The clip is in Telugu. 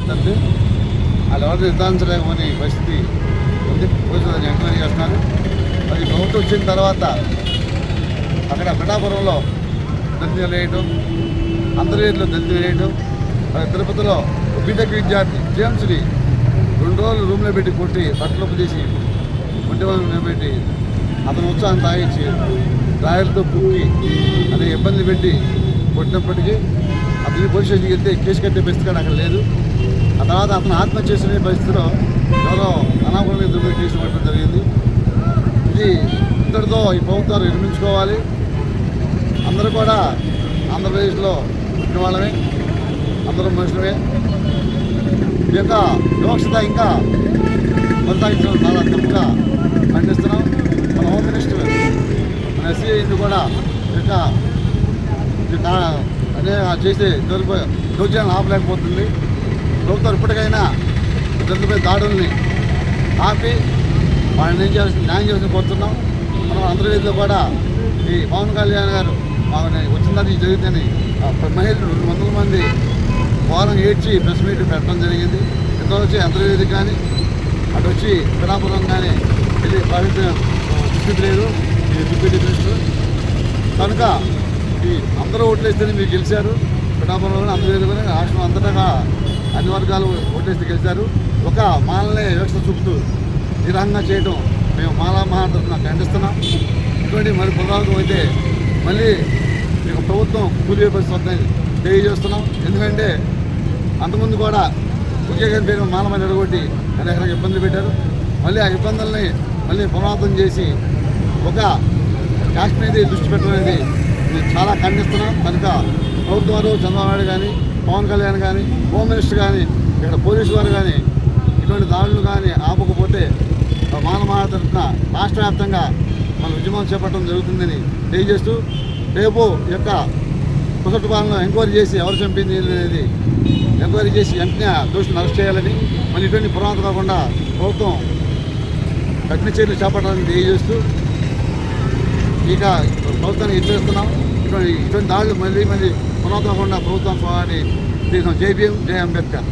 తండ్రి వాళ్ళు ఎవరు నిర్ధారించలేమని పరిస్థితి ఉంది. పోలీసులు దాన్ని ఎంక్వైరీ చేస్తున్నారు. అది ప్రభుత్వం వచ్చిన తర్వాత అక్కడ పిఠాపురంలో దళితులు వేయటం, అంతర్వేదిలో దళితులు వేయటం, తిరుపతిలో బీటెక్ విద్యార్థి జేమ్స్ని 2 రోజులు రూమ్లో పెట్టి కొట్టి బట్టలు చేసి ఒంటి వాళ్ళు నిలబెట్టి అతను ఉత్సాహం తాగించి డ్రాయర్లతో కుక్కి అనే ఇబ్బంది పెట్టి కొట్టినప్పటికీ అతని పోలీస్ స్టేషన్కి వెళ్తే కేసు కట్టే పరిస్థితి కానీ అక్కడ లేదు. ఆ తర్వాత అతను ఆత్మహత్య చేసుకునే పరిస్థితిలో ఎవరో అనామకుల మీద కేసు పట్టడం జరిగింది. ఇది ఇంతటితో ఈ ప్రభుత్వాలు నిర్మించుకోవాలి. అందరూ కూడా ఆంధ్రప్రదేశ్లో పుట్టిన వాళ్ళమే, అందరూ మనుషులమే. ఈ యొక్క వివక్షత ఇంకా కొనసాగించడం చాలా తప్పుగా ఖండిస్తున్నాం. మన హోమ్ మినిస్టర్ మన ఎస్సీ కూడా చేసే దౌర్జన్యాలను ఆపలేకపోతుంది. ప్రభుత్వం ఇప్పటికైనా దళితులపై దాడుల్ని ఆపి వాళ్ళని న్యాయం చేసి కోరుతున్నాం. మనం అంతర్వేదిలో కూడా ఈ పవన్ కళ్యాణ్ గారు వచ్చిందని జరుగుతుందని మహిళలు 200 మంది వారం ఏడ్చి ప్రెస్ మీట్ పెట్టడం జరిగింది. ఎంతో వచ్చి అంతర్వేదికి కానీ అటు వచ్చి పిఠాపురం కానీ వెళ్ళి పాటించిన దుస్థితి లేదు ఈ డిప్యూటీ మినిస్టర్. కనుక ఈ అందరూ ఓట్లేస్తేనే మీరు గెలిచారు. పిఠాపురంలో అంతర్వేదిలోనే రాష్ట్రం అంతటా అన్ని వర్గాలు ఓట్లేస్తే గెలిచారు. ఒక మాలనే వివక్ష చూపుతూ ఈ రకంగా చేయడం మేము మాలా మహాతరఫున ఖండిస్తున్నాం. ఇటువంటి మరి పునరావృతం అయితే మళ్ళీ మీకు ప్రభుత్వం కూలిపోయే పరిస్థితి వస్తుందని తెలియజేస్తున్నాం. ఎందుకంటే అంతకుముందు కూడా ముఖ్య గారి పేరు మాలమని ఎడగొట్టి అనేక ఇబ్బందులు పెట్టారు. మళ్ళీ ఆ ఇబ్బందుల్ని మళ్ళీ పునరావృతం చేసి ఒక కాస్ట్ మీద దృష్టి పెట్టడం అనేది చాలా ఖండిస్తున్నాం. కనుక ప్రభుత్వాలు చంద్రబాబు నాయుడు కానీ, పవన్ కళ్యాణ్ కానీ, హోమ్ మినిస్టర్ కానీ, ఇక్కడ పోలీసు వారు కానీ ఇటువంటి దాడులు కానీ ఆపకపోతే మానవ తరఫున రాష్ట్ర వ్యాప్తంగా మన ఉద్యమం చేపట్టడం జరుగుతుందని తెలియజేస్తూ రేపు యొక్క పుసట్టు పాలన ఎంక్వైరీ చేసి ఎవరు చంపింది అనేది ఎంక్వైరీ చేసి వెంటనే దోషులను అరెస్ట్ చేయాలని, మళ్ళీ ఇటువంటి పురాణం కాకుండా ప్రభుత్వం కఠిన చర్యలు చేపట్టాలని తెలియజేస్తూ ఇక ప్రభుత్వాన్ని హెచ్చరిస్తున్నాం. ఇటువంటి దాడులు మళ్ళీ పునరావృతం కాకుండా ప్రభుత్వం జై భీమ్, జై అంబేద్కర్.